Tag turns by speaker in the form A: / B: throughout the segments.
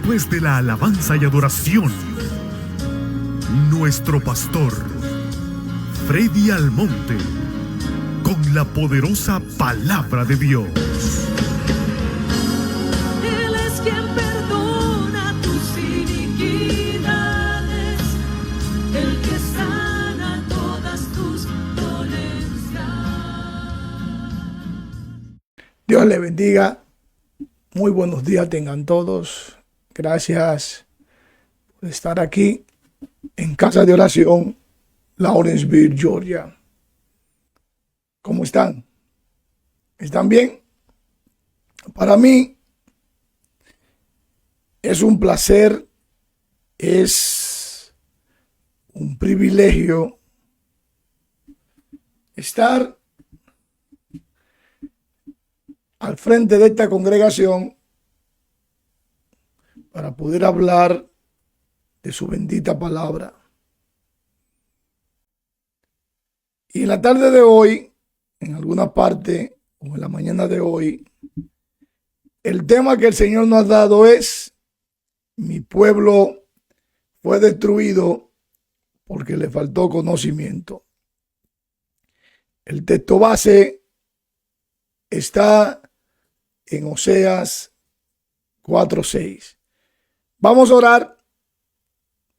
A: Después de la alabanza y adoración, nuestro pastor, Freddy Almonte, con la poderosa palabra de Dios.
B: Él es quien perdona tus iniquidades, el que sana todas tus dolencias.
C: Dios le bendiga. Muy buenos días tengan todos. Gracias por estar aquí en Casa de Oración, Lawrenceville, Georgia. ¿Cómo están? ¿Están bien? Para mí es un placer, es un privilegio estar al frente de esta congregación para poder hablar de su bendita palabra. Y en la tarde de hoy, en alguna parte, o en la mañana de hoy, el tema que el Señor nos ha dado es: mi pueblo fue destruido porque le faltó conocimiento. El texto base está en Oseas 4:6. Vamos a orar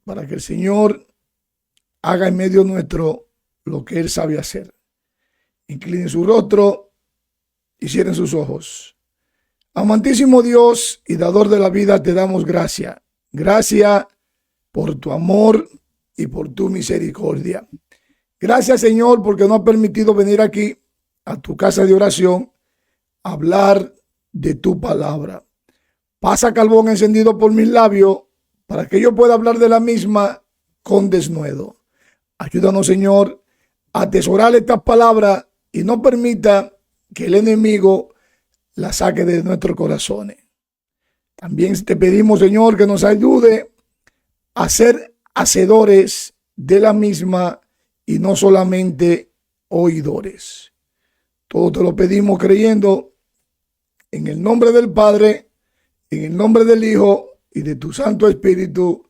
C: para que el Señor haga en medio nuestro lo que Él sabe hacer. Inclinen su rostro y cierren sus ojos. Amantísimo Dios y dador de la vida, te damos gracias. Gracias por tu amor y por tu misericordia. Gracias, Señor, porque nos has permitido venir aquí a tu casa de oración a hablar de tu palabra. Pasa carbón encendido por mis labios para que yo pueda hablar de la misma con denuedo. Ayúdanos, Señor, a atesorar estas palabras y no permita que el enemigo la saque de nuestros corazones. También te pedimos, Señor, que nos ayude a ser hacedores de la misma y no solamente oidores. Todo te lo pedimos creyendo en el nombre del Padre, en el nombre del Hijo y de tu Santo Espíritu.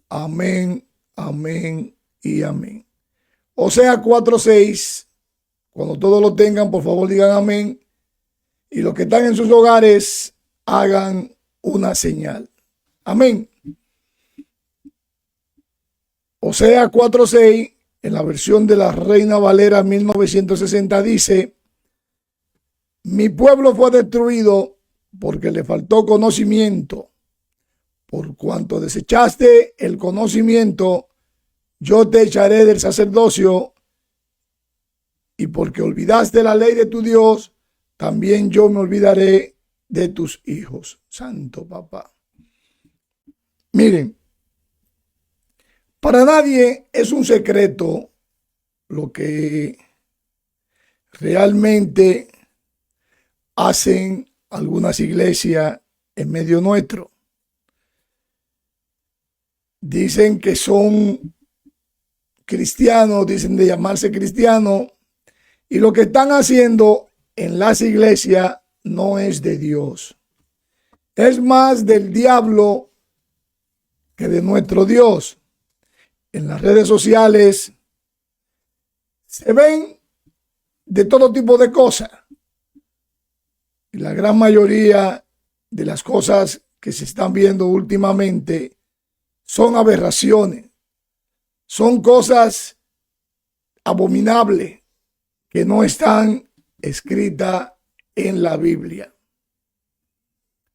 C: Amén, amén y amén. Oseas 4:6. Cuando todos lo tengan, por favor digan amén. Y los que están en sus hogares, hagan una señal. Amén. Oseas 4:6, en la versión de la Reina Valera 1960, dice: mi pueblo fue destruido porque le faltó conocimiento. Por cuanto desechaste el conocimiento, yo te echaré del sacerdocio, y porque olvidaste la ley de tu Dios, también yo me olvidaré de tus hijos. Santo Papá. Miren, para nadie es un secreto lo que realmente hacen algunas iglesias en medio nuestro. Dicen que son cristianos, dicen de llamarse cristianos, y lo que están haciendo en las iglesias no es de Dios. Es más del diablo que de nuestro Dios. En las redes sociales se ven de todo tipo de cosas. Y la gran mayoría de las cosas que se están viendo últimamente son aberraciones. Son cosas abominables que no están escritas en la Biblia.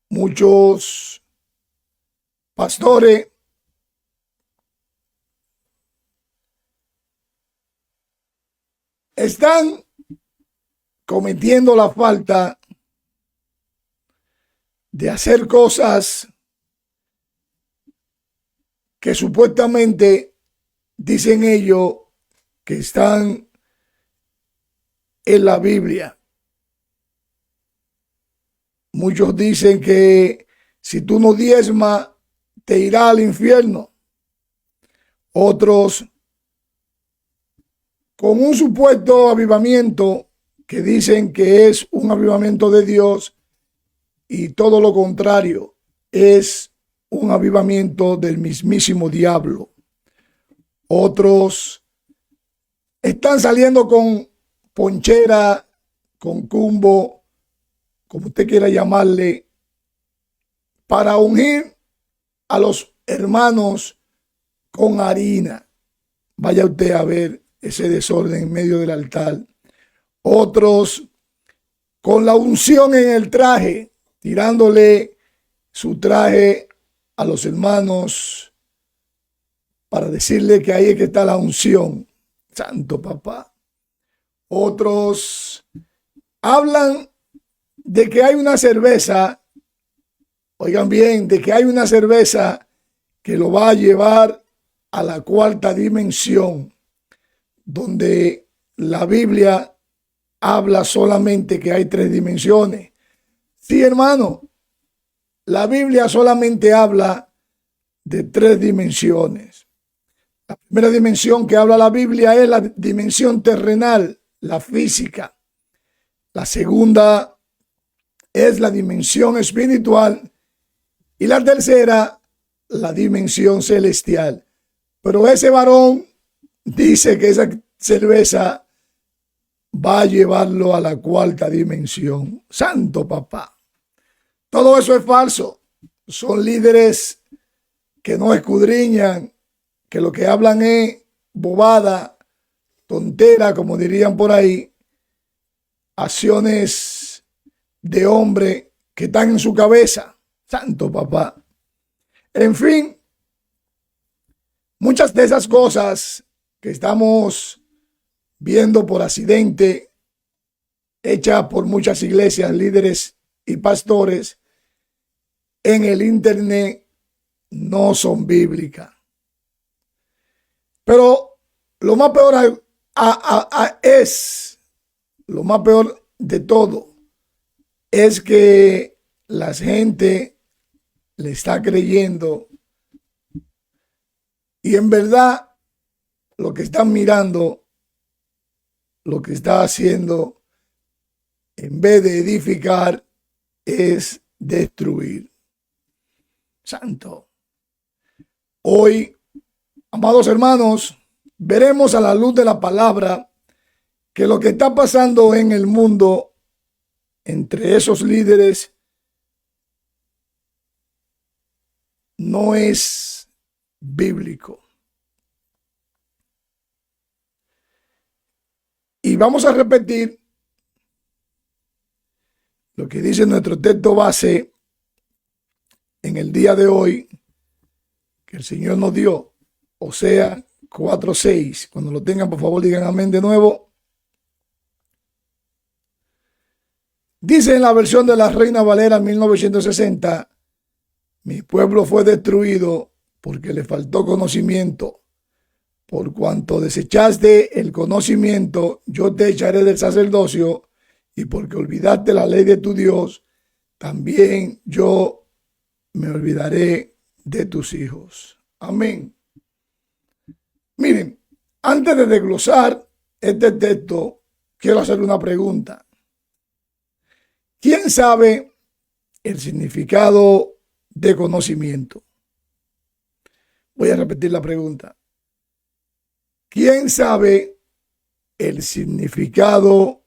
C: Muchos pastores están cometiendo la falta de hacer cosas que supuestamente dicen ellos que están en la Biblia. Muchos dicen que si tú no diezmas, te irá al infierno. Otros, con un supuesto avivamiento que dicen que es un avivamiento de Dios, y todo lo contrario, es un avivamiento del mismísimo diablo. Otros están saliendo con ponchera, con cumbo, como usted quiera llamarle, para ungir a los hermanos con harina. Vaya usted a ver ese desorden en medio del altar. Otros con la unción en el traje, tirándole su traje a los hermanos para decirle que ahí es que está la unción. Santo papá. Otros hablan de que hay una cerveza, oigan bien, de que hay una cerveza que lo va a llevar a la cuarta dimensión, donde la Biblia habla solamente que hay 3 dimensiones. Sí, hermano, la Biblia solamente habla de 3 dimensiones. La primera dimensión que habla la Biblia es la dimensión terrenal, la física. La segunda es la dimensión espiritual y la tercera, la dimensión celestial. Pero ese varón dice que esa cerveza va a llevarlo a la cuarta dimensión. Santo papá. Todo eso es falso. Son líderes que no escudriñan, que lo que hablan es bobada, tontera, como dirían por ahí, acciones de hombre que están en su cabeza. Santo papá. En fin, muchas de esas cosas que estamos viendo por accidente, hechas por muchas iglesias, líderes y pastores en el internet, no son bíblicas. Pero lo más peor lo más peor de todo es que la gente le está creyendo y en verdad lo que están mirando, lo que está haciendo, en vez de edificar, es destruir. Santo. Hoy, amados hermanos, veremos a la luz de la palabra que lo que está pasando en el mundo entre esos líderes no es bíblico. Y vamos a repetir lo que dice nuestro texto base en el día de hoy, que el Señor nos dio, Oseas 4:6. Cuando lo tengan, por favor, digan amén de nuevo. Dice en la versión de la Reina Valera 1960, mi pueblo fue destruido porque le faltó conocimiento. Por cuanto desechaste el conocimiento, yo te echaré del sacerdocio, y porque olvidaste la ley de tu Dios, también yo me olvidaré de tus hijos. Amén. Miren, antes de desglosar este texto, quiero hacer una pregunta. ¿Quién sabe el significado de conocimiento? Voy a repetir la pregunta. ¿Quién sabe el significado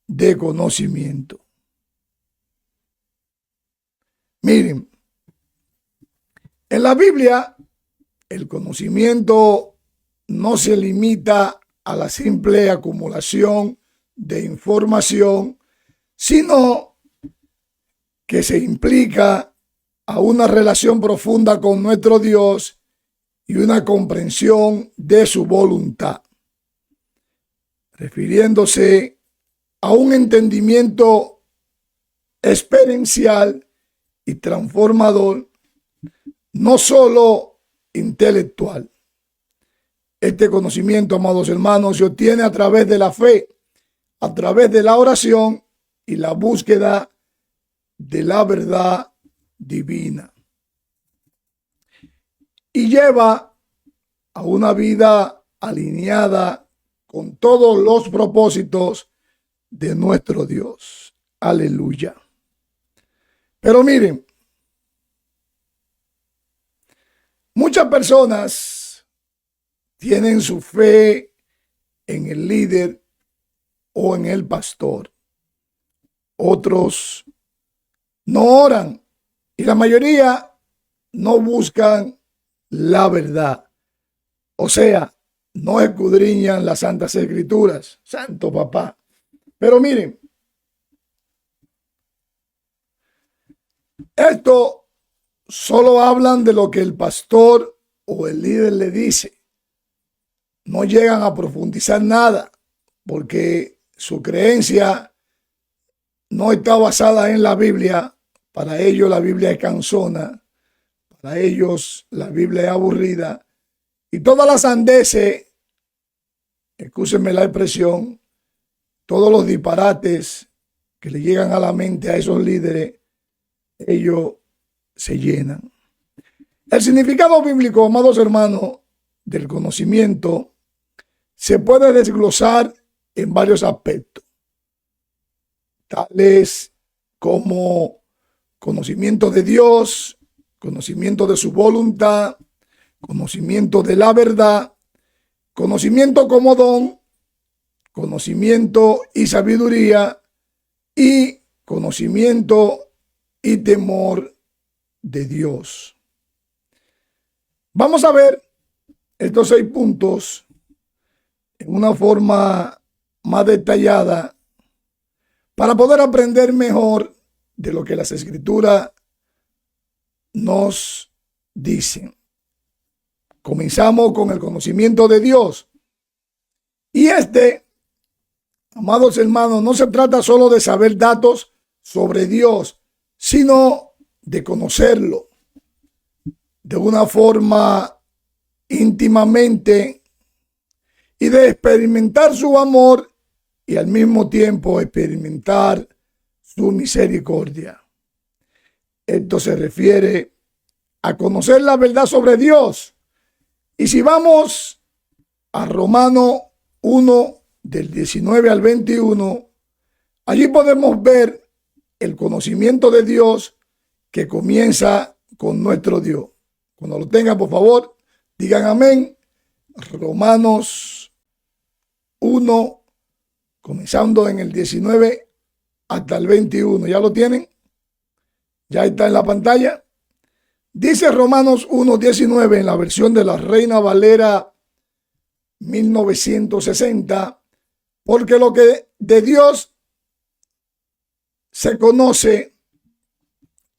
C: de conocimiento? Miren, en la Biblia el conocimiento no se limita a la simple acumulación de información, sino que se implica a una relación profunda con nuestro Dios y una comprensión de su voluntad, refiriéndose a un entendimiento experiencial y transformador, no solo intelectual. Este conocimiento, amados hermanos, se obtiene a través de la fe, a través de la oración y la búsqueda de la verdad divina. Y lleva a una vida alineada con todos los propósitos de nuestro Dios. Aleluya. Pero miren, Muchas personas tienen su fe en el líder o en el pastor. Otros no oran y la mayoría no buscan la verdad. O sea, no escudriñan las Santas Escrituras. Santo papá. Pero miren, esto solo hablan de lo que el pastor o el líder le dice. No llegan a profundizar nada porque su creencia no está basada en la Biblia. Para ellos la Biblia es cansona. Para ellos la Biblia es aburrida. Y todas las sandeces, excúsenme la expresión, todos los disparates que le llegan a la mente a esos líderes, ellos se llenan. El significado bíblico, amados hermanos, del conocimiento se puede desglosar en varios aspectos, tales como conocimiento de Dios, conocimiento de su voluntad, conocimiento de la verdad, conocimiento como don, conocimiento y sabiduría, y conocimiento y temor de Dios. Vamos a ver estos 6 puntos en una forma más detallada para poder aprender mejor de lo que las Escrituras nos dicen. Comenzamos con el conocimiento de Dios. Y amados hermanos, no se trata solo de saber datos sobre Dios, sino de conocerlo de una forma íntimamente y de experimentar su amor y al mismo tiempo experimentar su misericordia. Esto se refiere a conocer la verdad sobre Dios. Y si vamos a Romanos 1, del 19 al 21, allí podemos ver el conocimiento de Dios que comienza con nuestro Dios. Cuando lo tengan, por favor, digan amén. Romanos 1, comenzando en el 19 hasta el 21. ¿Ya lo tienen? Ya está en la pantalla. Dice Romanos 1:19 en la versión de la Reina Valera 1960, porque lo que de Dios se conoce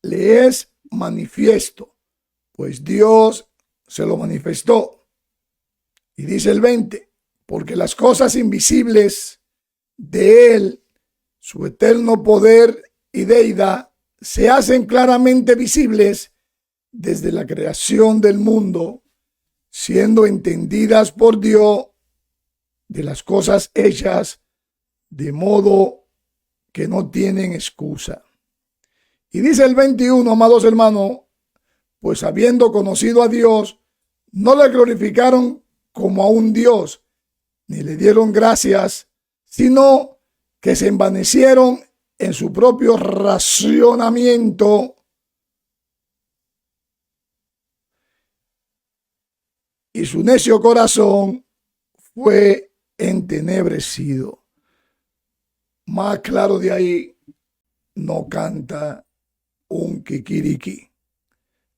C: le es manifiesto, pues Dios se lo manifestó. Y dice el 20, porque las cosas invisibles de Él, su eterno poder y deidad, se hacen claramente visibles desde la creación del mundo, siendo entendidas por Dios de las cosas hechas, de modo que no tienen excusa. Y dice el 21, amados hermanos, pues habiendo conocido a Dios, no le glorificaron como a un Dios, ni le dieron gracias, sino que se envanecieron en su propio racionamiento, y su necio corazón fue entenebrecido. Más claro de ahí no canta un kikiriki.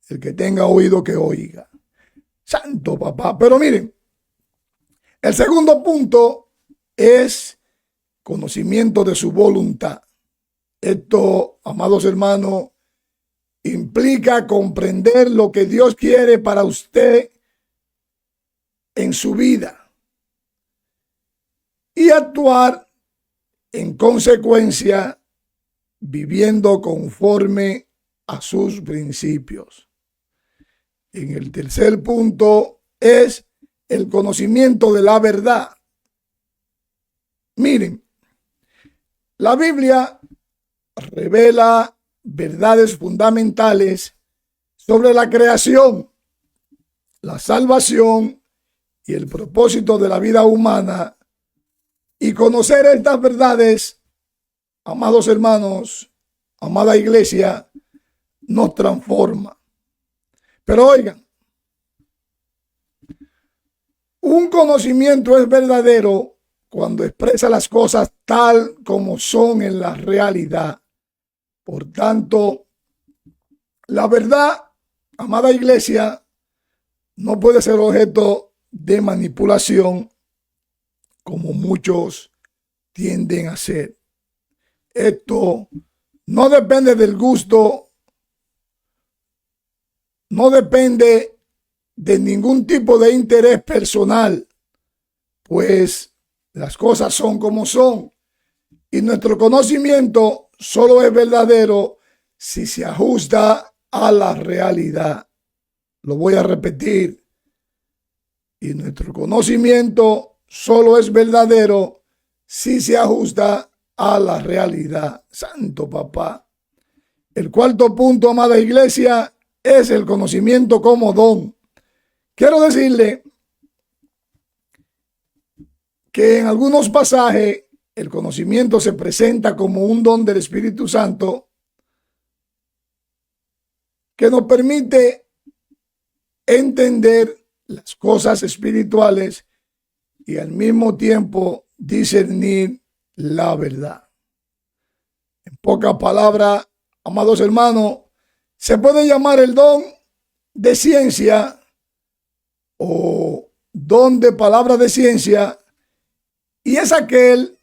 C: El que tenga oído que oiga. Santo papá. Pero miren, el segundo punto es conocimiento de su voluntad. Esto, amados hermanos, implica comprender lo que Dios quiere para usted en su vida y actuar en consecuencia, viviendo conforme a sus principios. En el tercer punto es el conocimiento de la verdad. Miren, la Biblia revela verdades fundamentales sobre la creación, la salvación y el propósito de la vida humana, y conocer estas verdades, amados hermanos, amada iglesia, nos transforma. Pero oigan, Un conocimiento es verdadero cuando expresa las cosas tal como son en la realidad. Por tanto, la verdad, amada iglesia, no puede ser objeto de manipulación como muchos tienden a hacer. Esto no depende del gusto, no depende de ningún tipo de interés personal, pues las cosas son como son y nuestro conocimiento solo es verdadero si se ajusta a la realidad. Lo voy a repetir. Y nuestro conocimiento solo es verdadero si se ajusta a la realidad. Santo papá. El cuarto punto, amada iglesia, es el conocimiento como don. Quiero decirle que en algunos pasajes el conocimiento se presenta como un don del Espíritu Santo que nos permite entender las cosas espirituales y al mismo tiempo discernir la verdad. En pocas palabras, amados hermanos, se puede llamar el don de ciencia o don de palabra de ciencia, y es aquel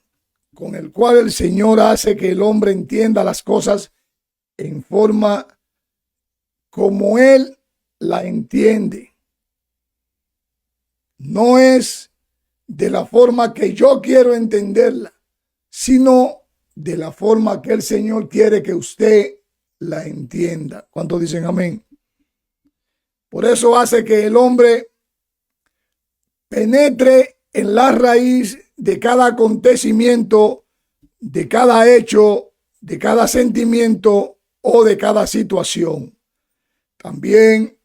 C: con el cual el Señor hace que el hombre entienda las cosas en forma como Él la entiende. No es de la forma que yo quiero entenderla, sino de la forma que el Señor quiere que usted la entienda. ¿Cuántos dicen amén? Por eso hace que el hombre penetre en la raíz de cada acontecimiento, de cada hecho, de cada sentimiento o de cada situación. También,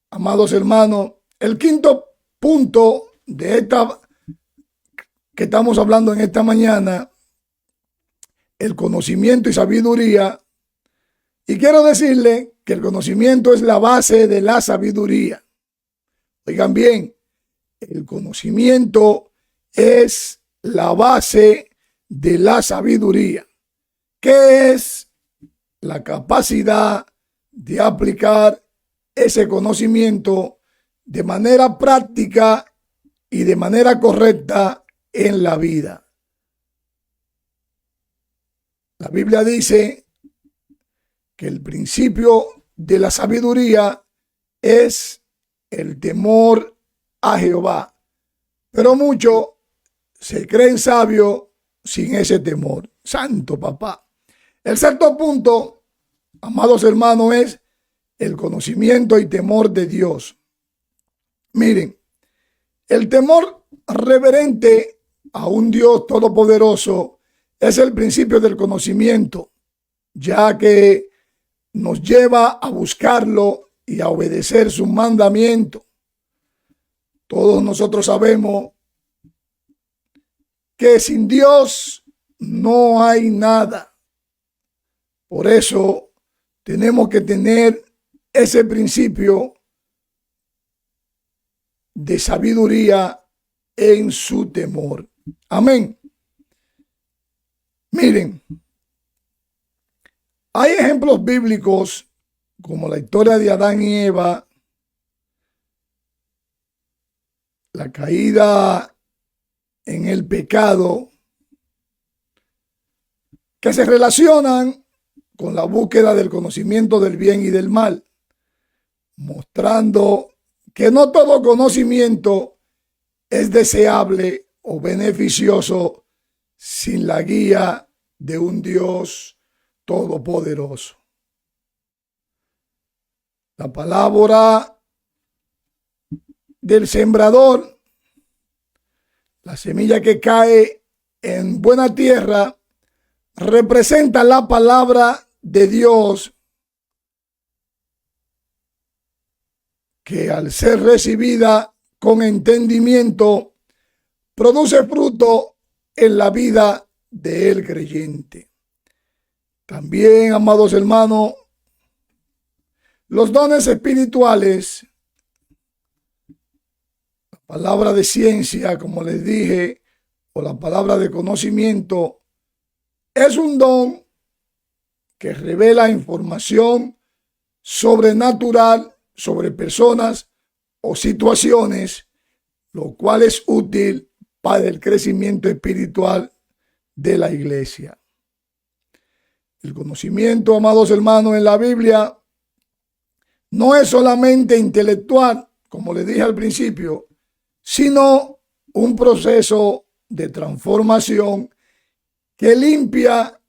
C: amados hermanos, el quinto punto de esta que estamos hablando en esta mañana, el conocimiento y sabiduría. Y quiero decirle que el conocimiento es la base de la sabiduría. Oigan bien, el conocimiento es la base de la sabiduría, que es la capacidad de aplicar ese conocimiento de manera práctica y de manera correcta en la vida. La Biblia dice que el principio de la sabiduría es el temor a Jehová, pero muchos se creen sabios sin ese temor. Santo papá. El sexto punto, amados hermanos, es el conocimiento y temor de Dios. Miren, el temor reverente a un Dios todopoderoso es el principio del conocimiento, ya que nos lleva a buscarlo y a obedecer su mandamiento. Todos nosotros sabemos que sin Dios no hay nada. Por eso tenemos que tener ese principio de sabiduría en su temor. Amén. Miren, hay ejemplos bíblicos como la historia de Adán y Eva, la caída en el pecado, que se relacionan con la búsqueda del conocimiento del bien y del mal, mostrando que no todo conocimiento es deseable o beneficioso sin la guía de un Dios todopoderoso. La parábola del sembrador, la semilla que cae en buena tierra, representa la palabra de Dios que al ser recibida con entendimiento produce fruto en la vida del creyente. También, amados hermanos, los dones espirituales, la palabra de ciencia, como les dije, o la palabra de conocimiento, es un don que revela información sobrenatural sobre personas o situaciones, lo cual es útil para el crecimiento espiritual de la iglesia. El conocimiento, amados hermanos, en la Biblia no es solamente intelectual, como les dije al principio, sino un proceso de transformación que limpia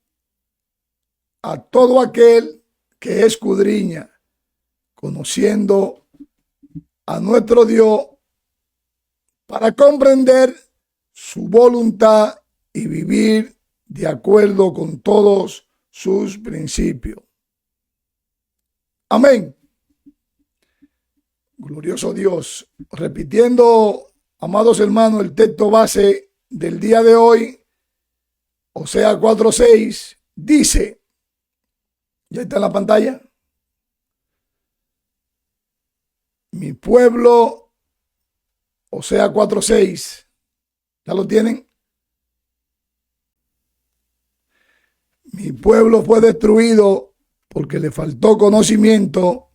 C: a todo aquel que escudriña, conociendo a nuestro Dios para comprender su voluntad y vivir de acuerdo con todos sus principios. Amén. Glorioso Dios. Repitiendo, amados hermanos, el texto base del día de hoy, Oseas 4:6, dice, ya está en la pantalla, mi pueblo, Oseas 4:6, ¿ya lo tienen? Mi pueblo fue destruido porque le faltó conocimiento,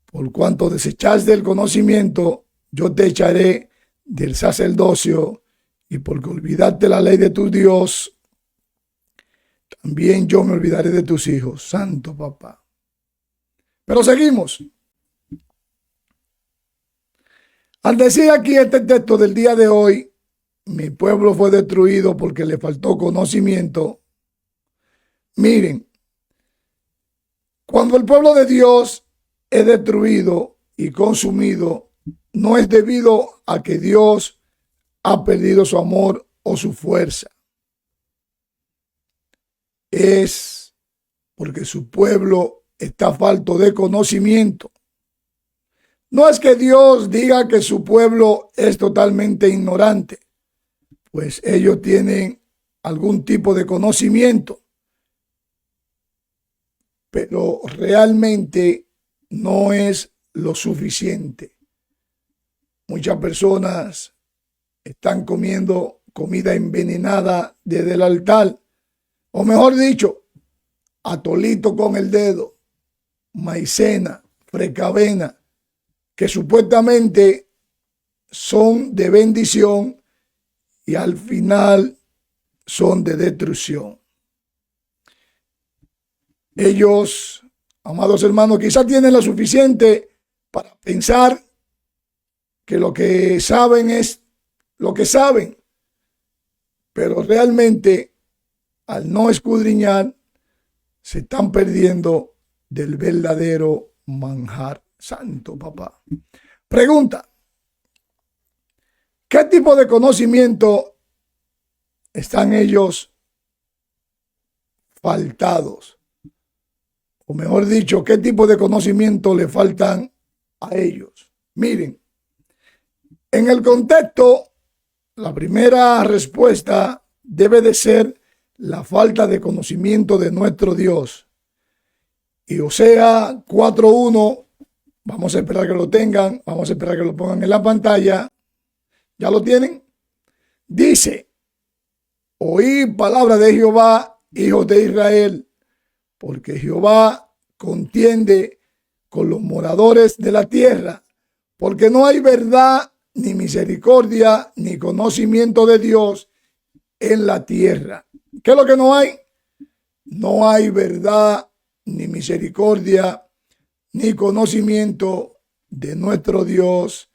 C: por cuanto desechaste el conocimiento, yo te echaré del sacerdocio, y porque olvidaste la ley de tu Dios, también yo me olvidaré de tus hijos. Santo papá. Pero seguimos. Al decir aquí este texto del día de hoy, mi pueblo fue destruido porque le faltó conocimiento. Miren, cuando el pueblo de Dios es destruido y consumido, no es debido a que Dios ha perdido su amor o su fuerza. Es porque su pueblo está falto de conocimiento. No es que Dios diga que su pueblo es totalmente ignorante, pues ellos tienen algún tipo de conocimiento, pero realmente no es lo suficiente. Muchas personas están comiendo comida envenenada desde el altar, o mejor dicho, atolito con el dedo, maicena, frecavena, que supuestamente son de bendición y al final son de destrucción. Ellos, amados hermanos, quizás tienen lo suficiente para pensar que lo que saben es lo que saben, pero realmente al no escudriñar se están perdiendo del verdadero manjar. Santo papá. Pregunta: ¿qué tipo de conocimiento están ellos faltados? O mejor dicho, ¿qué tipo de conocimiento le faltan a ellos? Miren, en el contexto, la primera respuesta debe de ser la falta de conocimiento de nuestro Dios. Y Oseas 4:1, vamos a esperar que lo tengan, vamos a esperar que lo pongan en la pantalla. ¿Ya lo tienen? Dice: oíd palabra de Jehová, hijos de Israel, porque Jehová contiende con los moradores de la tierra, porque no hay verdad, ni misericordia, ni conocimiento de Dios en la tierra. ¿Qué es lo que no hay? No hay verdad, ni misericordia, ni conocimiento de nuestro Dios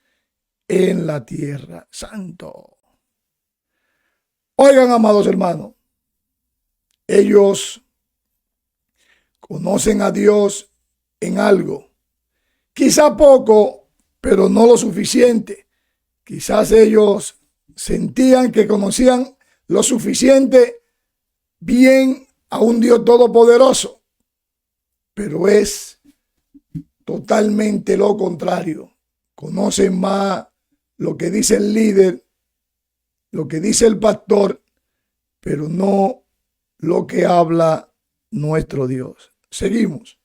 C: en la tierra. Santo. Oigan, amados hermanos, ellos conocen a Dios en algo, quizá poco, pero no lo suficiente. Quizás ellos sentían que conocían lo suficiente bien a un Dios todopoderoso, pero es totalmente lo contrario. Conocen más lo que dice el líder, lo que dice el pastor, pero no lo que habla nuestro Dios. Seguimos.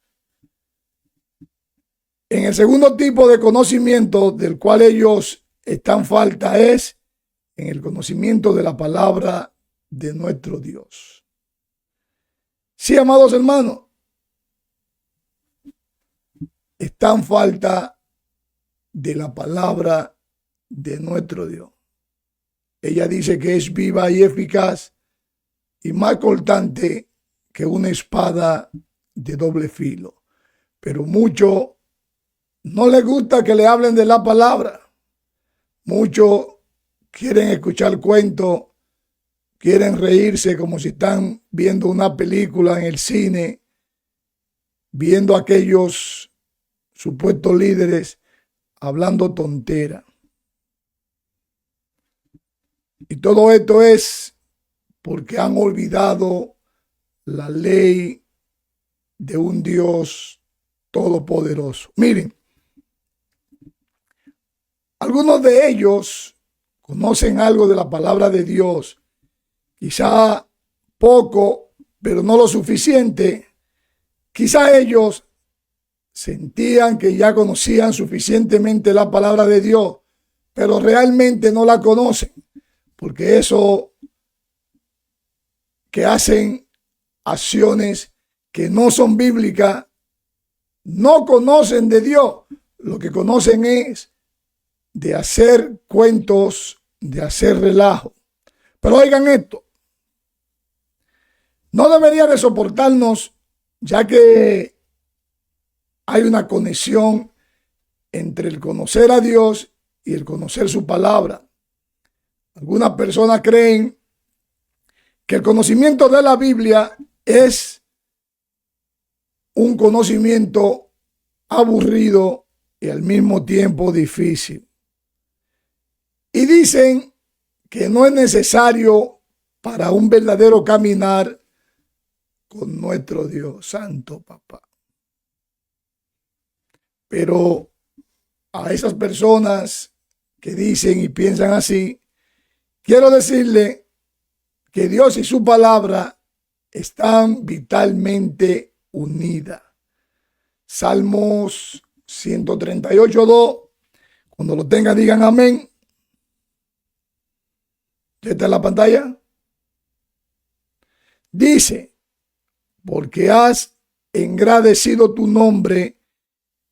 C: En el segundo tipo de conocimiento del cual ellos están falta es en el conocimiento de la palabra de nuestro Dios. Sí, amados hermanos, están falta de la palabra de nuestro Dios. Ella dice que es viva y eficaz y más cortante que una espada de doble filo. Pero mucho no les gusta que le hablen de la palabra. Muchos quieren escuchar cuentos, quieren reírse como si están viendo una película en el cine, viendo a aquellos supuestos líderes hablando tontera. Y todo esto es porque han olvidado la ley de un Dios todopoderoso. Miren, algunos de ellos conocen algo de la palabra de Dios, quizá poco, pero no lo suficiente. Quizá ellos sentían que ya conocían suficientemente la palabra de Dios, pero realmente no la conocen, porque eso que hacen acciones que no son bíblicas, no conocen de Dios. Lo que conocen es de hacer cuentos, de hacer relajo. Pero oigan esto, no debería de soportarnos, ya que hay una conexión entre el conocer a Dios y el conocer su palabra. Algunas personas creen que el conocimiento de la Biblia es un conocimiento aburrido y al mismo tiempo difícil. Y dicen que no es necesario para un verdadero caminar con nuestro Dios, Santo Papá. Pero a esas personas que dicen y piensan así, quiero decirle que Dios y su palabra están vitalmente unidas. Salmos 138:2. Cuando lo tengan, digan amén. ¿Ya está en la pantalla? Dice, porque has engrandecido tu nombre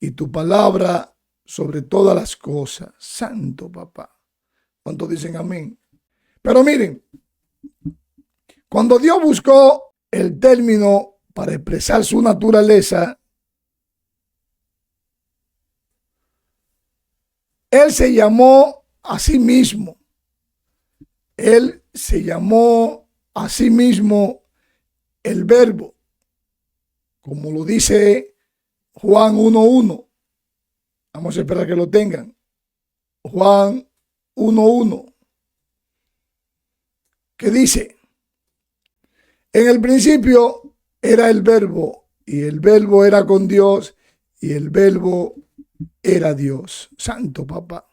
C: y tu palabra sobre todas las cosas. Santo Papá. ¿Cuántos dicen amén? Pero miren, cuando Dios buscó el término para expresar su naturaleza, Él se llamó a sí mismo. Él se llamó a sí mismo el Verbo, como lo dice Juan 1:1. Vamos a esperar que lo tengan. Juan 1:1. Que dice, en el principio era el Verbo, y el Verbo era con Dios, y el Verbo era Dios. Santo Papá.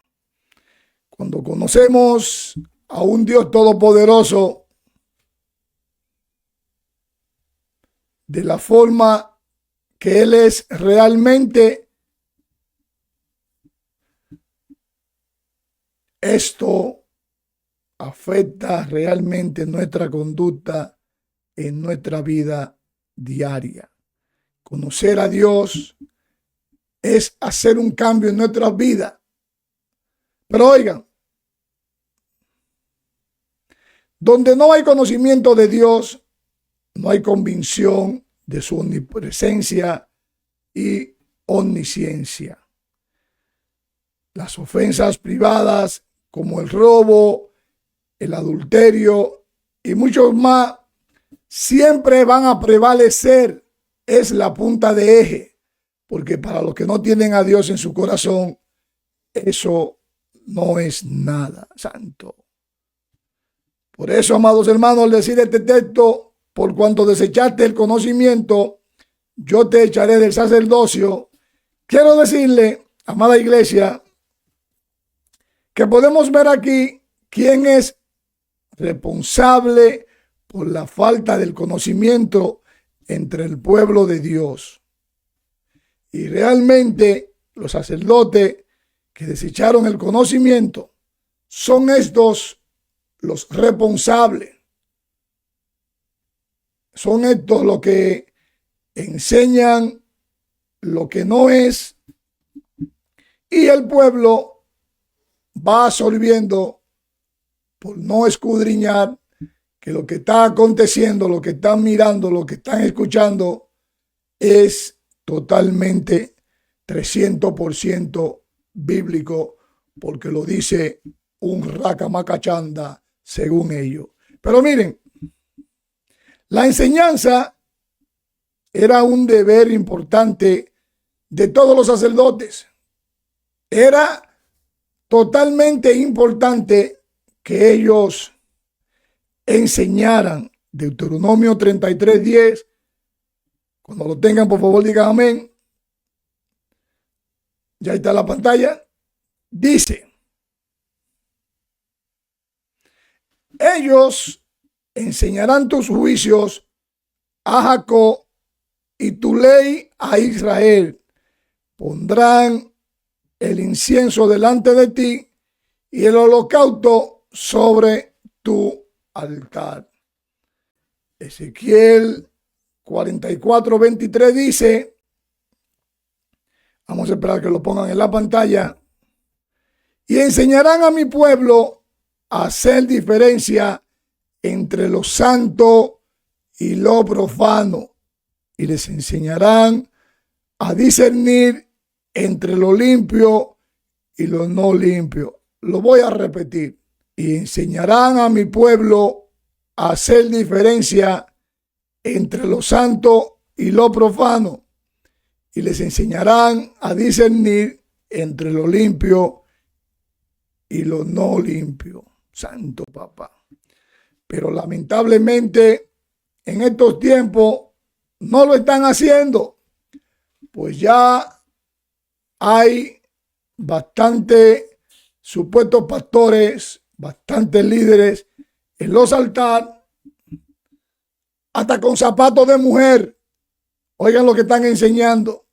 C: Cuando conocemos a un Dios todopoderoso de la forma que Él es realmente, esto afecta realmente nuestra conducta en nuestra vida diaria. Conocer a Dios es hacer un cambio en nuestras vidas. Pero oigan, donde no hay conocimiento de Dios, no hay convicción de su omnipresencia y omnisciencia. Las ofensas privadas como el robo, el adulterio y muchos más siempre van a prevalecer. Es la punta de eje, porque para los que no tienen a Dios en su corazón, eso no es nada, santo. Por eso, amados hermanos, al decir este texto, por cuanto desechaste el conocimiento, yo te echaré del sacerdocio. Quiero decirle, amada iglesia, que podemos ver aquí quién es responsable por la falta del conocimiento entre el pueblo de Dios. Y realmente los sacerdotes que desecharon el conocimiento, son estos los responsables. Son estos los que enseñan lo que no es, y el pueblo va absorbiendo por no escudriñar que lo que está aconteciendo, lo que están mirando, lo que están escuchando es totalmente 300% bíblico, porque lo dice un racamacachanda según ellos. Pero miren, la enseñanza era un deber importante de todos los sacerdotes. Era totalmente importante que ellos enseñaran. Deuteronomio 33:10. Cuando lo tengan, por favor, digan amén. Ya está en la pantalla. Dice: ellos enseñarán tus juicios a Jacob y tu ley a Israel. Pondrán el incienso delante de ti y el holocausto sobre tu altar. Ezequiel 44:23 dice, vamos a esperar que lo pongan en la pantalla, y enseñarán a mi pueblo a hacer diferencia entre lo santo y lo profano, y les enseñarán a discernir entre lo limpio y lo no limpio. Lo voy a repetir. Y enseñarán a mi pueblo a hacer diferencia entre lo santo y lo profano, y les enseñarán a discernir entre lo limpio y lo no limpio. Santo papá. Pero lamentablemente en estos tiempos no lo están haciendo, pues ya hay bastante supuestos pastores, bastantes líderes en los altares, hasta con zapatos de mujer. Oigan lo que están enseñando.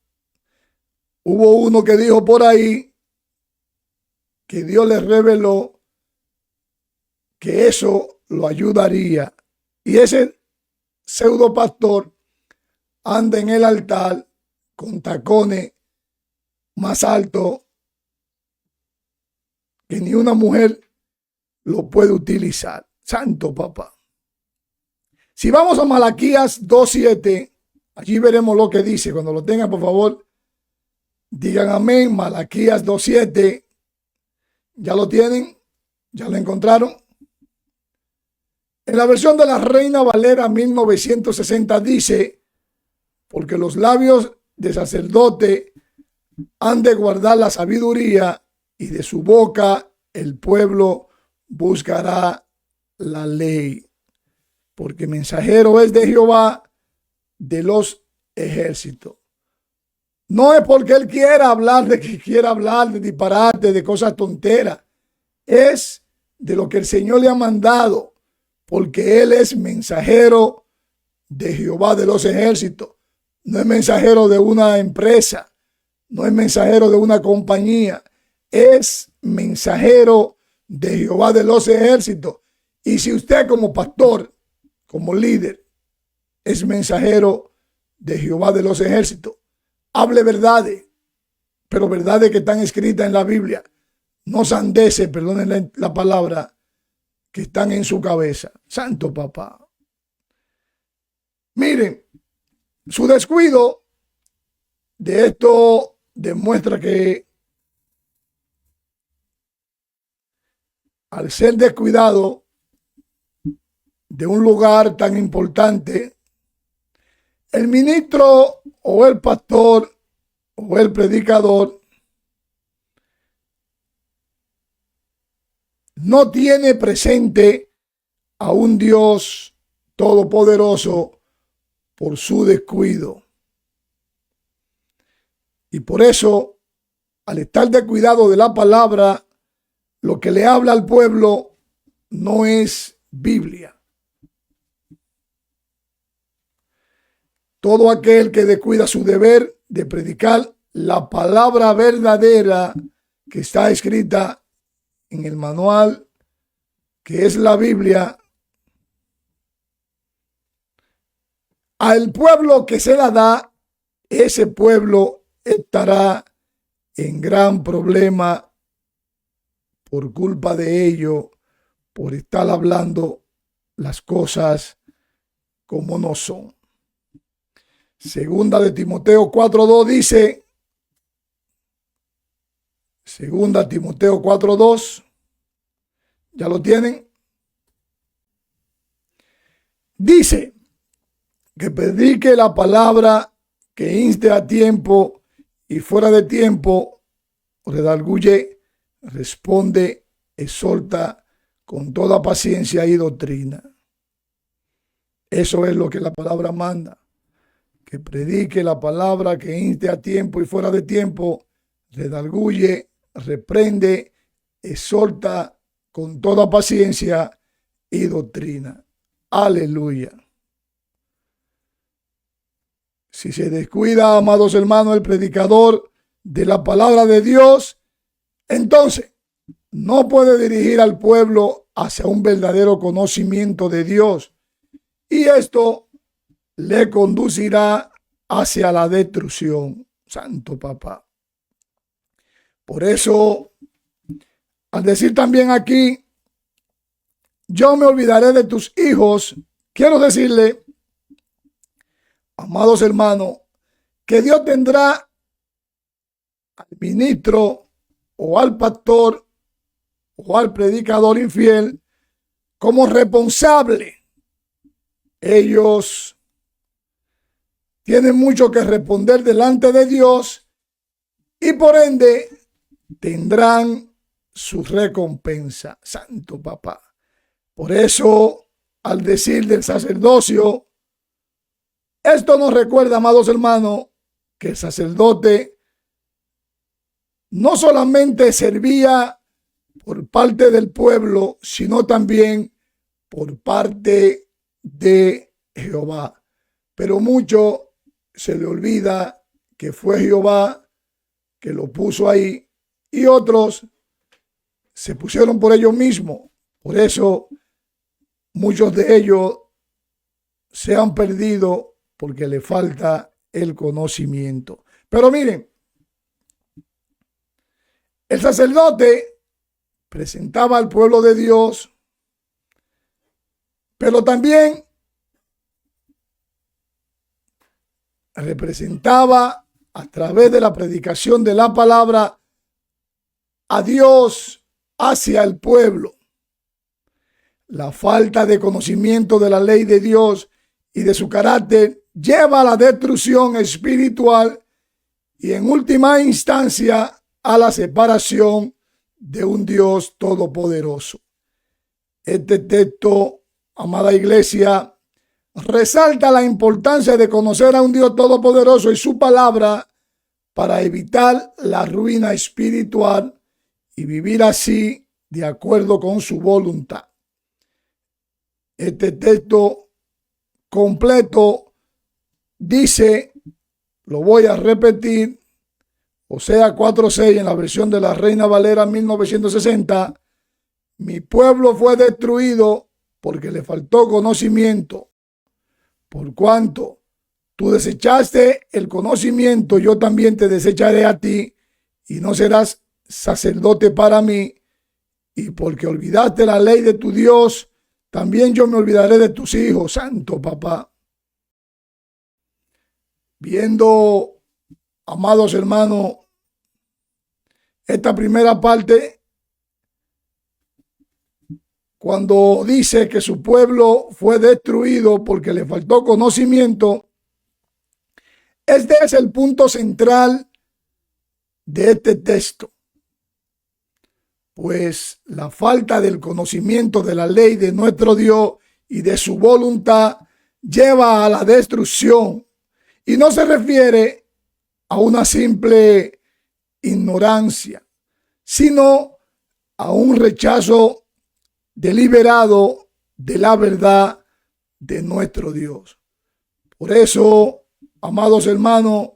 C: Hubo uno que dijo por ahí que Dios les reveló que eso lo ayudaría. Y ese pseudo pastor anda en el altar con tacones más altos que ni una mujer lo puede utilizar. Santo papá. Si vamos a Malaquías 2:7, allí veremos lo que dice. Cuando lo tengan, por favor, digan amén. Malaquías 2:7. ¿Ya lo tienen? ¿Ya lo encontraron? En la versión de la Reina Valera 1960 dice: porque los labios de sacerdote han de guardar la sabiduría, y de su boca el pueblo buscará la ley. Porque mensajero es de Jehová de los ejércitos. No es porque él quiera hablar de disparate, de cosas tonteras. Es de lo que el Señor le ha mandado, porque él es mensajero de Jehová de los ejércitos. No es mensajero de una empresa, no es mensajero de una compañía, es mensajero de Jehová de los ejércitos. Y si usted como pastor, como líder, es mensajero de Jehová de los ejércitos, hable verdades, pero verdades que están escritas en la Biblia, no sandeces, perdonen la palabra, que están en su cabeza. Santo papá. Miren, su descuido de esto demuestra que al ser descuidado de un lugar tan importante, el ministro o el pastor o el predicador no tiene presente a un Dios todopoderoso por su descuido. Y por eso, al estar descuidado de la palabra, lo que le habla al pueblo no es Biblia. Todo aquel que descuida su deber de predicar la palabra verdadera que está escrita en el manual que es la Biblia, al pueblo que se la da, ese pueblo estará en gran problema por culpa de ello, por estar hablando las cosas como no son. Segunda de Timoteo 4:2 dice, Segunda Timoteo 4:2, ¿ya lo tienen? Dice que predique la palabra, que inste a tiempo y fuera de tiempo, redarguye, responde, exhorta con toda paciencia y doctrina. Eso es lo que la palabra manda, que predique la palabra, que inste a tiempo y fuera de tiempo, redarguye, reprende, exhorta con toda paciencia y doctrina. Aleluya. Si se descuida, amados hermanos, el predicador de la palabra de Dios, entonces no puede dirigir al pueblo hacia un verdadero conocimiento de Dios. Y esto le conducirá hacia la destrucción. Santo Papá. Por eso, al decir también aquí, yo me olvidaré de tus hijos, quiero decirle, amados hermanos, que Dios tendrá al ministro o al pastor o al predicador infiel como responsable. Ellos tienen mucho que responder delante de Dios y por ende tendrán su recompensa. Santo Papá. Por eso, al decir del sacerdocio, esto nos recuerda, amados hermanos, que el sacerdote no solamente servía por parte del pueblo, sino también por parte de Jehová. Pero mucho se le olvida que fue Jehová que lo puso ahí y otros se pusieron por ellos mismos. Por eso muchos de ellos se han perdido porque le falta el conocimiento. Pero miren, el sacerdote presentaba al pueblo de Dios, pero también representaba a través de la predicación de la palabra a Dios hacia el pueblo. La falta de conocimiento de la ley de Dios y de su carácter lleva a la destrucción espiritual y en última instancia a la separación de un Dios todopoderoso. Este texto, amada iglesia, resalta la importancia de conocer a un Dios todopoderoso y su palabra para evitar la ruina espiritual y vivir así de acuerdo con su voluntad. Este texto completo dice, lo voy a repetir, Oseas 4:6 en la versión de la Reina Valera 1960, mi pueblo fue destruido porque le faltó conocimiento. Por cuanto tú desechaste el conocimiento, yo también te desecharé a ti y no serás sacerdote para mí. Y porque olvidaste la ley de tu Dios, también yo me olvidaré de tus hijos. Santo Papá. Viendo, amados hermanos, esta primera parte, cuando dice que su pueblo fue destruido porque le faltó conocimiento, este es el punto central de este texto. Pues la falta del conocimiento de la ley de nuestro Dios y de su voluntad lleva a la destrucción. Y no se refiere a una simple ignorancia, sino a un rechazo deliberado de la verdad de nuestro Dios. Por eso, amados hermanos,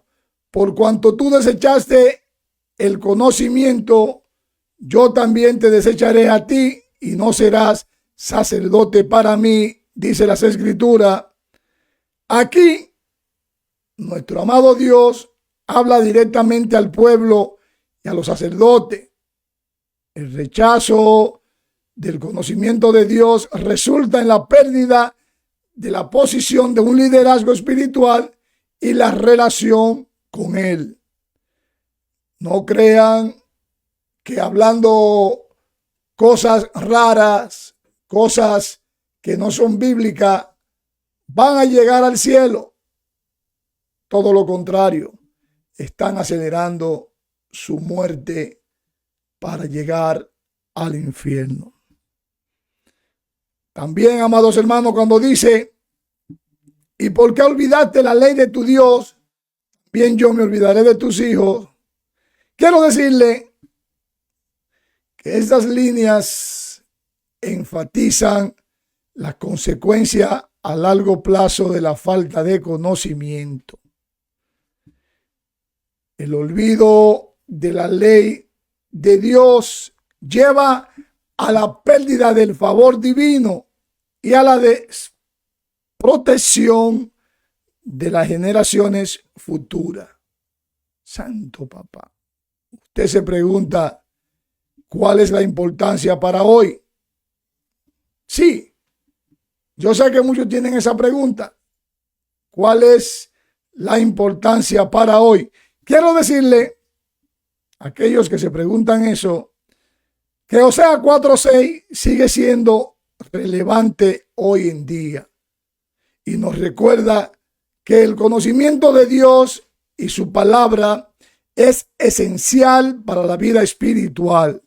C: por cuanto tú desechaste el conocimiento, yo también te desecharé a ti y no serás sacerdote para mí, dice las Escrituras. Aquí, nuestro amado Dios habla directamente al pueblo y a los sacerdotes. El rechazo del conocimiento de Dios resulta en la pérdida de la posición de un liderazgo espiritual y la relación con Él. No crean que hablando cosas raras, cosas que no son bíblicas, van a llegar al cielo. Todo lo contrario, están acelerando su muerte para llegar al infierno. También, amados hermanos, cuando dice, ¿y por qué olvidaste la ley de tu Dios? Bien, yo me olvidaré de tus hijos. Quiero decirle que estas líneas enfatizan la consecuencia a largo plazo de la falta de conocimiento. El olvido de la ley de Dios lleva a la pérdida del favor divino y a la desprotección de las generaciones futuras. Santo Papá. Usted se pregunta, ¿cuál es la importancia para hoy? Sí, yo sé que muchos tienen esa pregunta. ¿Cuál es la importancia para hoy? Quiero decirle a aquellos que se preguntan eso, que Oseas 4:6 sigue siendo relevante hoy en día y nos recuerda que el conocimiento de Dios y su palabra es esencial para la vida espiritual.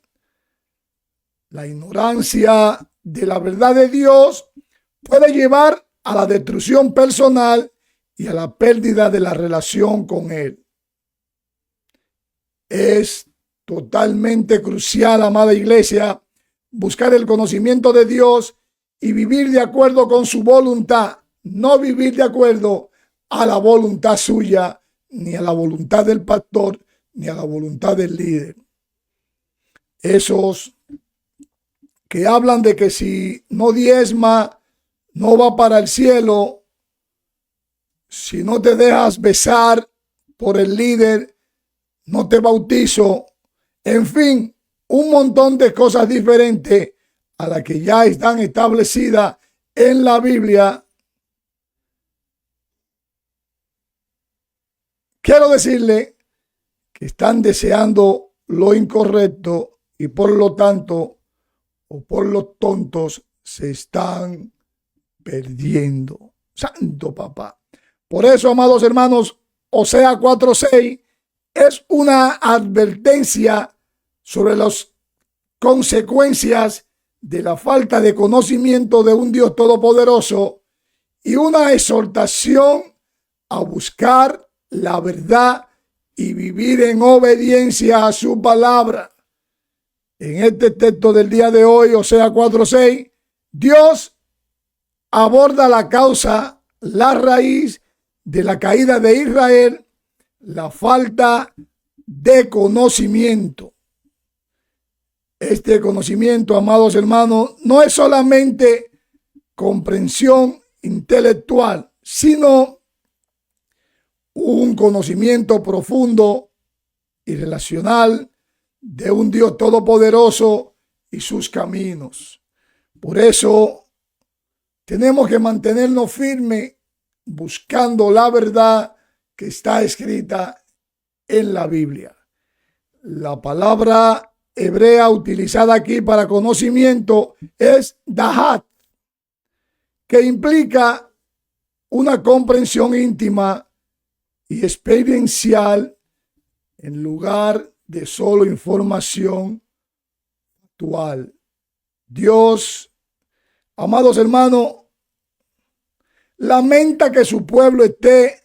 C: La ignorancia de la verdad de Dios puede llevar a la destrucción personal y a la pérdida de la relación con Él. Es totalmente crucial, amada iglesia, buscar el conocimiento de Dios y vivir de acuerdo con su voluntad, no vivir de acuerdo a la voluntad suya, ni a la voluntad del pastor, ni a la voluntad del líder. Esos que hablan de que si no diezma, no va para el cielo, si no te dejas besar por el líder, no te bautizo, en fin, un montón de cosas diferentes a las que ya están establecidas en la Biblia. Quiero decirle que están deseando lo incorrecto y por lo tanto, o por los tontos, se están perdiendo. Santo Papá. Por eso, amados hermanos, Oseas 4:6 es una advertencia sobre las consecuencias de la falta de conocimiento de un Dios todopoderoso y una exhortación a buscar la verdad y vivir en obediencia a su palabra. En este texto del día de hoy, Oseas 4:6, Dios aborda la causa, la raíz de la caída de Israel, la falta de conocimiento. Este conocimiento, amados hermanos, no es solamente comprensión intelectual, sino un conocimiento profundo y relacional de un Dios todopoderoso y sus caminos. Por eso tenemos que mantenernos firmes buscando la verdad que está escrita en la Biblia. La palabra hebrea utilizada aquí para conocimiento es dahat, que implica una comprensión íntima y experiencial en lugar de solo información actual. Dios, amados hermanos, lamenta que su pueblo esté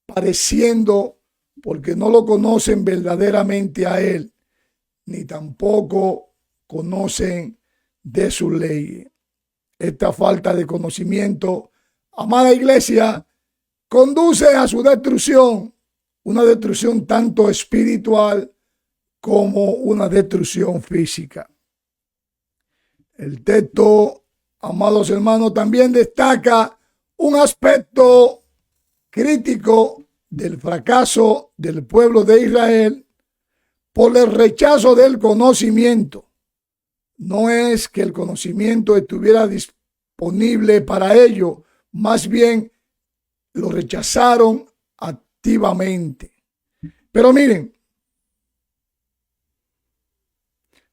C: padeciendo porque no lo conocen verdaderamente a Él, ni tampoco conocen de su ley. Esta falta de conocimiento, amada iglesia, conduce a su destrucción, una destrucción tanto espiritual como una destrucción física. El texto, amados hermanos, también destaca un aspecto crítico del fracaso del pueblo de Israel por el rechazo del conocimiento. No es que el conocimiento estuviera disponible para ellos, más bien lo rechazaron activamente. Pero miren,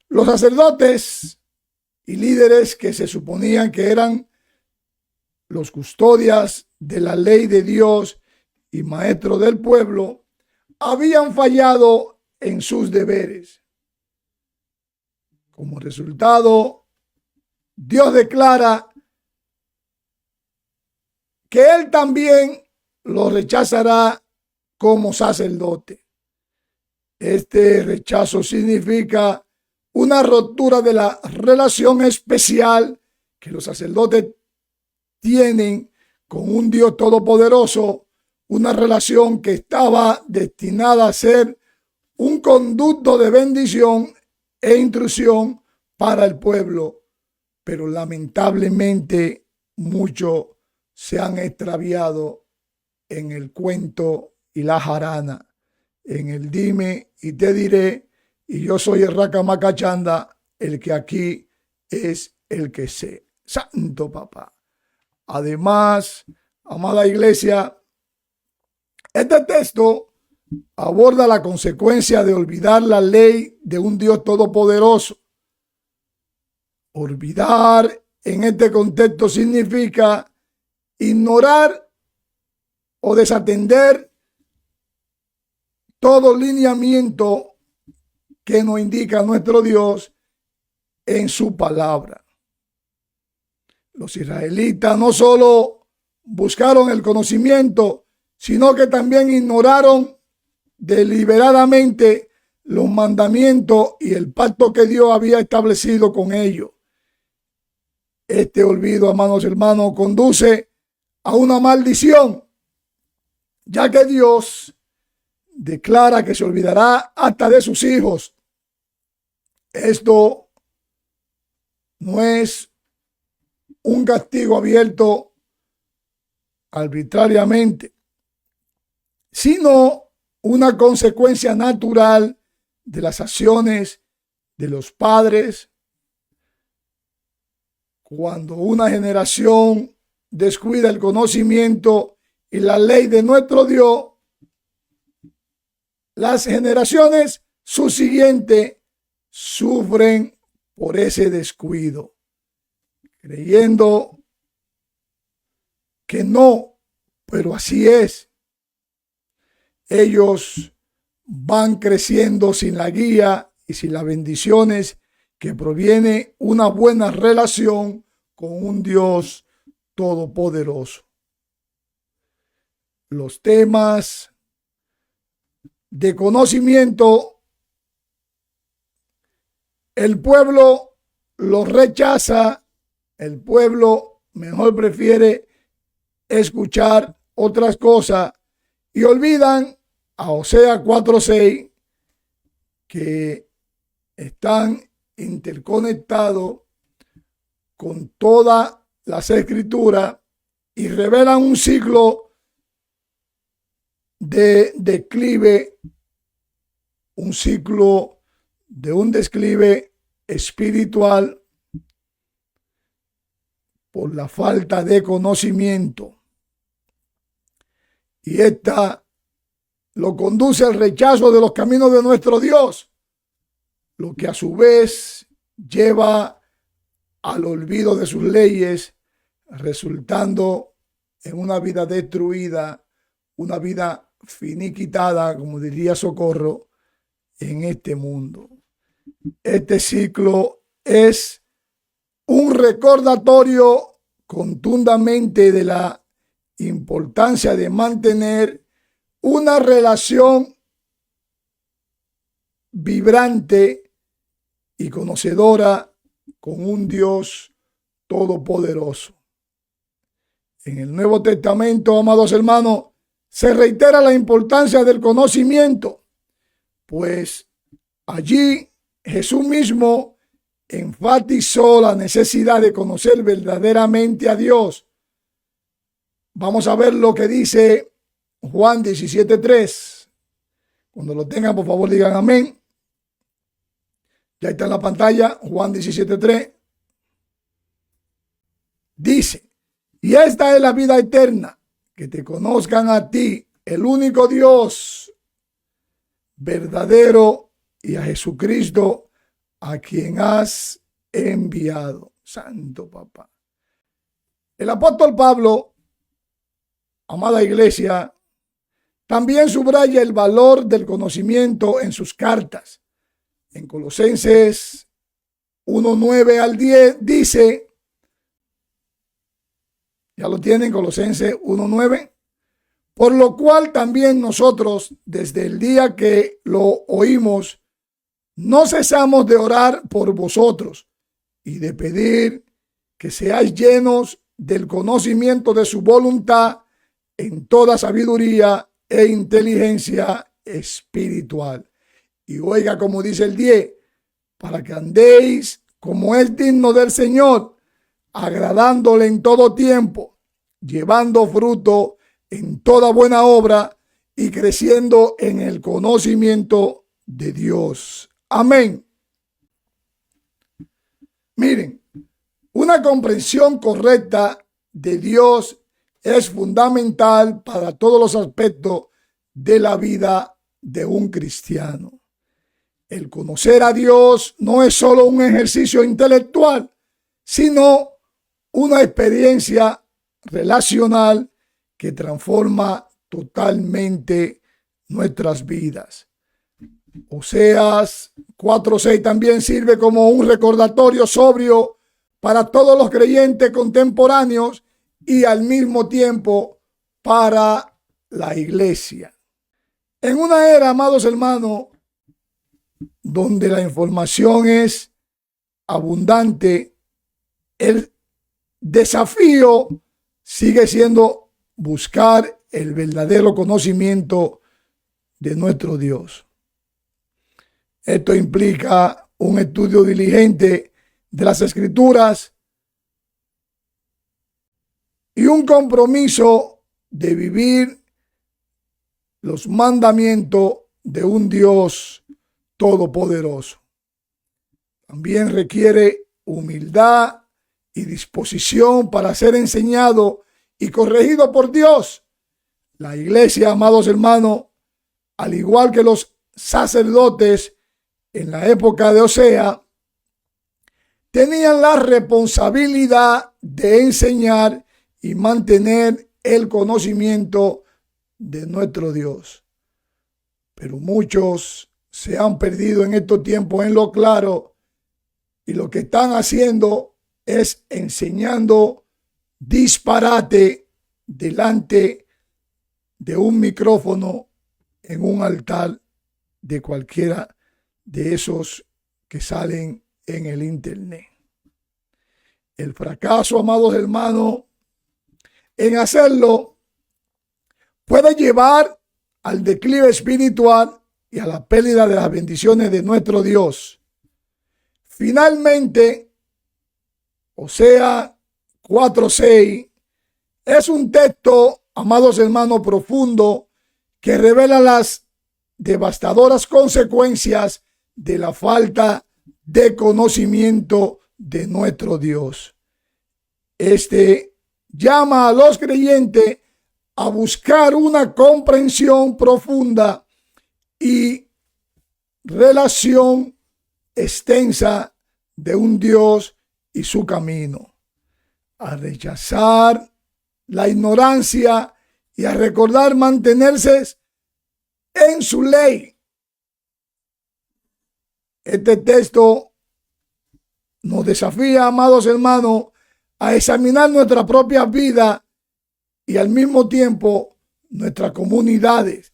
C: los sacerdotes y líderes que se suponían que eran los custodias de la ley de Dios y maestros del pueblo, habían fallado en sus deberes. Como resultado, Dios declara que Él también lo rechazará como sacerdote. Este rechazo significa una ruptura de la relación especial que los sacerdotes tienen con un Dios todopoderoso, una relación que estaba destinada a ser un conducto de bendición e instrucción para el pueblo, pero lamentablemente muchos se han extraviado en el cuento y la jarana, en el dime y te diré, y yo soy el racamacachanda, el que aquí es el que sé. Santo papá. Además, amada iglesia, este texto aborda la consecuencia de olvidar la ley de un Dios todopoderoso. Olvidar en este contexto significa ignorar o desatender todo lineamiento que nos indica nuestro Dios en su palabra. Los israelitas no solo buscaron el conocimiento, sino que también ignoraron deliberadamente los mandamientos y el pacto que Dios había establecido con ellos. Este olvido, amados hermanos, conduce a una maldición, ya que Dios declara que se olvidará hasta de sus hijos. Esto no es un castigo abierto arbitrariamente, sino una consecuencia natural de las acciones de los padres. Cuando una generación descuida el conocimiento y la ley de nuestro Dios, las generaciones subsiguientes sufren por ese descuido, creyendo que no, pero así es. Ellos van creciendo sin la guía y sin las bendiciones que proviene una buena relación con un Dios todopoderoso. Los temas de conocimiento, el pueblo los rechaza, el pueblo mejor prefiere escuchar otras cosas y olvidan a Oseas 4:6 que están interconectados con todas las escrituras y revelan un ciclo de declive, un ciclo de un declive espiritual por la falta de conocimiento. Y esta lo conduce al rechazo de los caminos de nuestro Dios, lo que a su vez lleva al olvido de sus leyes, resultando en una vida destruida, una vida finiquitada, como diría Socorro, en este mundo. Este ciclo es un recordatorio contundente de la importancia de mantener una relación vibrante y conocedora con un Dios todopoderoso. En el Nuevo Testamento, amados hermanos, se reitera la importancia del conocimiento, pues Allí Jesús mismo enfatizó la necesidad de conocer verdaderamente a Dios. Vamos a ver lo que dice Juan 17:3. Cuando lo tengan, por favor, digan amén. Ya está en la pantalla, Juan 17:3. Dice, y esta es la vida eterna, que te conozcan a ti, el único Dios verdadero, y a Jesucristo, a quien has enviado. Santo Papá. El apóstol Pablo, amada iglesia, también subraya el valor del conocimiento en sus cartas. En Colosenses 1:9 al 10 dice, ya lo tienen, Colosenses 1:9, por lo cual también nosotros, desde el día que lo oímos, no cesamos de orar por vosotros y de pedir que seáis llenos del conocimiento de su voluntad en toda sabiduría e inteligencia espiritual. Y oiga como dice el 10, para que andéis como es digno del Señor, agradándole en todo tiempo, llevando fruto en toda buena obra y creciendo en el conocimiento de Dios. Amén. Miren, una comprensión correcta de Dios es fundamental para todos los aspectos de la vida de un cristiano. El conocer a Dios no es solo un ejercicio intelectual, sino una experiencia relacional que transforma totalmente nuestras vidas. Oseas 4:6 también sirve como un recordatorio sobrio para todos los creyentes contemporáneos y al mismo tiempo para la iglesia. En una era, amados hermanos, donde la información es abundante, el desafío sigue siendo buscar el verdadero conocimiento de nuestro Dios. Esto implica un estudio diligente de las Escrituras y un compromiso de vivir los mandamientos de un Dios todopoderoso. También requiere humildad y disposición para ser enseñado y corregido por Dios. La iglesia, amados hermanos, al igual que los sacerdotes en la época de Oseas, tenían la responsabilidad de enseñar y mantener el conocimiento de nuestro Dios. Pero muchos se han perdido en estos tiempos en lo claro y lo que están haciendo es enseñando disparate delante de un micrófono en un altar de cualquiera de esos que salen en el internet. El fracaso, amados hermanos, en hacerlo puede llevar al declive espiritual y a la pérdida de las bendiciones de nuestro Dios. Finalmente, Oseas 4:6 es un texto, amados hermanos, profundo que revela las devastadoras consecuencias de la falta de conocimiento de nuestro Dios. Este llama a los creyentes a buscar una comprensión profunda y relación extensa de un Dios y su camino, a rechazar la ignorancia y a recordar mantenerse en su ley. Este texto nos desafía, amados hermanos, a examinar nuestra propia vida y al mismo tiempo nuestras comunidades,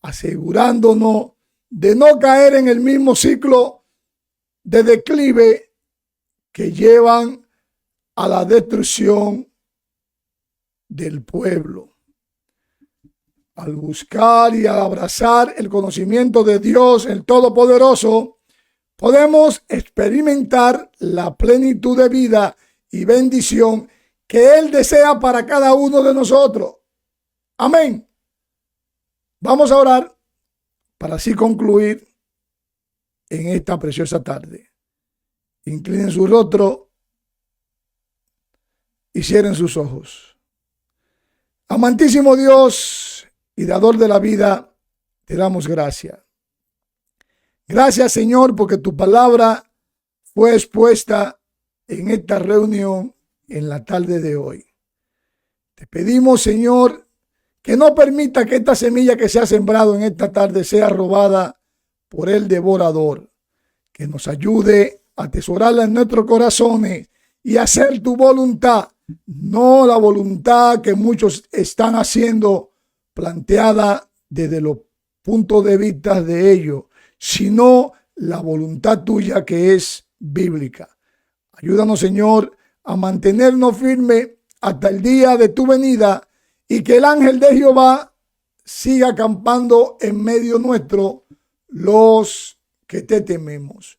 C: asegurándonos de no caer en el mismo ciclo de declive que llevan a la destrucción del pueblo. Al buscar y al abrazar el conocimiento de Dios, el Todopoderoso, podemos experimentar la plenitud de vida y bendición que Él desea para cada uno de nosotros. Amén. Vamos a orar para así concluir en esta preciosa tarde. Inclinen su rostro y cierren sus ojos. Amantísimo Dios y dador de la vida, te damos gracias. Gracias, Señor, porque tu palabra fue expuesta en esta reunión en la tarde de hoy. Te pedimos, Señor, que no permita que esta semilla que se ha sembrado en esta tarde sea robada por el devorador. Que nos ayude a atesorarla en nuestros corazones y hacer tu voluntad, no la voluntad que muchos están haciendo planteada desde los puntos de vista de ellos, sino la voluntad tuya que es bíblica. Ayúdanos, Señor, a mantenernos firmes hasta el día de tu venida y que el ángel de Jehová siga acampando en medio nuestro los que te tememos.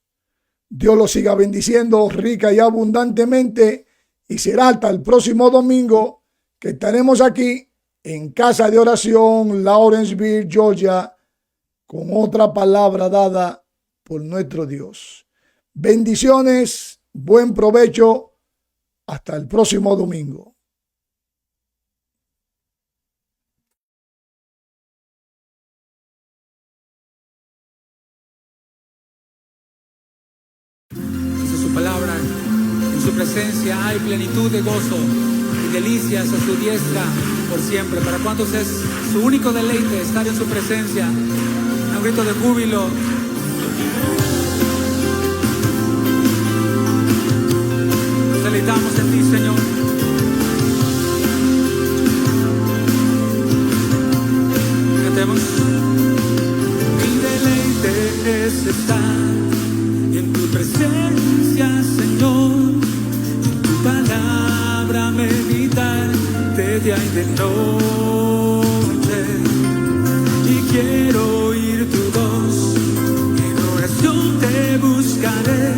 C: Dios los siga bendiciendo rica y abundantemente y será hasta el próximo domingo que estaremos aquí en Casa de Oración, Lawrenceville, Georgia, con otra palabra dada por nuestro Dios. Bendiciones, buen provecho, hasta el próximo domingo.
D: Dice su palabra, en su presencia hay plenitud de gozo y delicias a su diestra por siempre. ¿Para cuántos es su único deleite estar en su presencia? Un grito de júbilo. Nos deleitamos en ti, Señor. Cantemos. Mi deleite es estar en tu presencia, Señor. En tu palabra meditar de día y de noche. Y quiero oír tu voz, en oración te buscaré,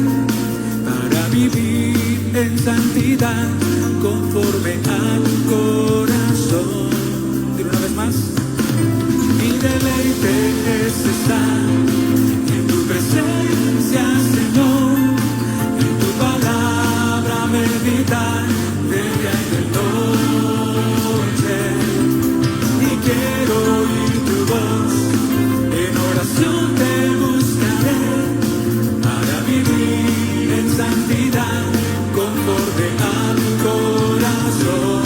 D: para vivir en santidad, conforme a tu corazón. Dile una vez más. Mi deleite es estar en tu presencia, Señor, en tu palabra meditar de día y de noche. Y quiero oír tu voz, en oración te buscaré, para vivir en santidad, conforme a tu corazón.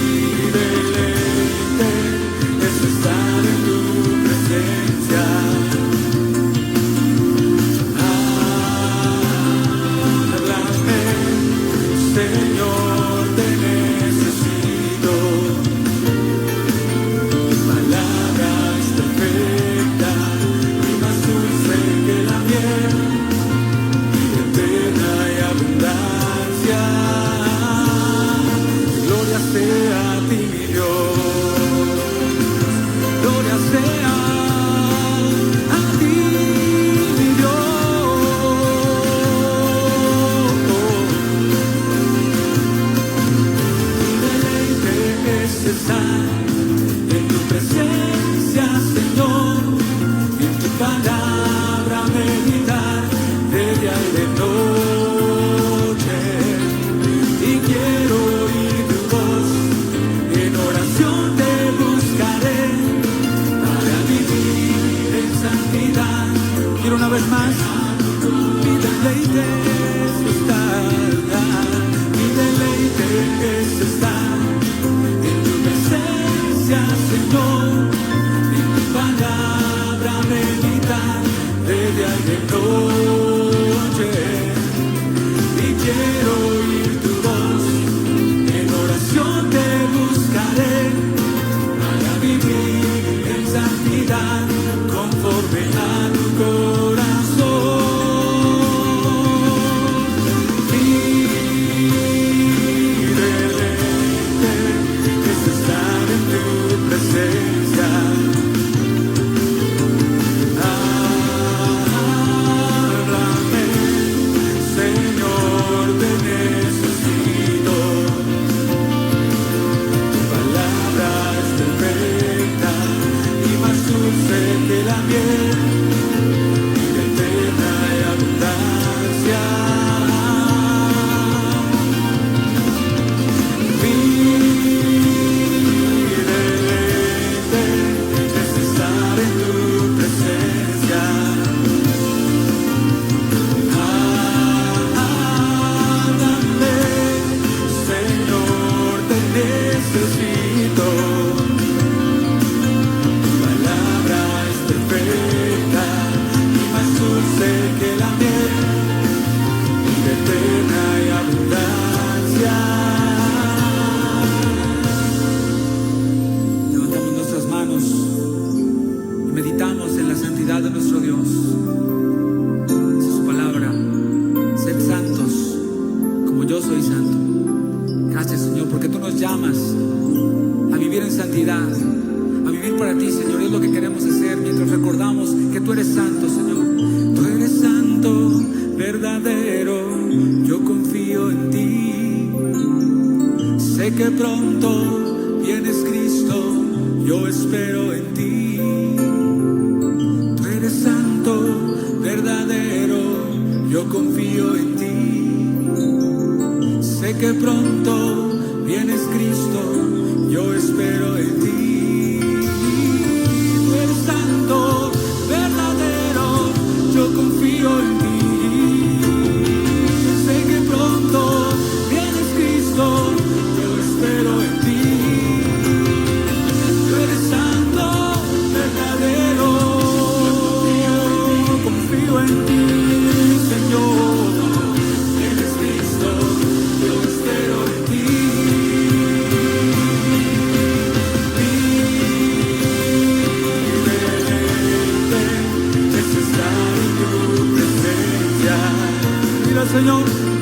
D: Mi deleite es estar en tu presencia. Háblame, Señor, te necesito. Tu palabra es perfecta y más dulce que la miel, y eterna y abundancia. Gloria sea a ti, mi Dios. Gloria sea a ti, mi Dios. Mi deleite es estar en tu presencia, Señor, en tu palabra meditar de día y de noche. Y quiero oír tu voz, en oración te buscaré, para vivir en santidad. Quiero una vez más. Mi deleite es estar, mi deleite es estar en tu presencia, Señor, en tu palabra meditar de día y de noche. Y quiero oír tu voz, en oración te buscaré, para vivir en santidad, conforme a tu corazón. Mi deleite es estar en tu presencia. que pronto vienes, Cristo, yo espero en ti. Tú eres santo, verdadero, yo confío en ti. Sé que pronto vienes, Cristo, yo espero en ti. Tú eres santo, verdadero, yo confío en ti. Sé que pronto vienes, Cristo, yo espero en ti. Tú eres santo, verdadero, confío en ti, Señor. Eres Cristo, yo espero en ti. Es estar en tu presencia. Mira, Señor.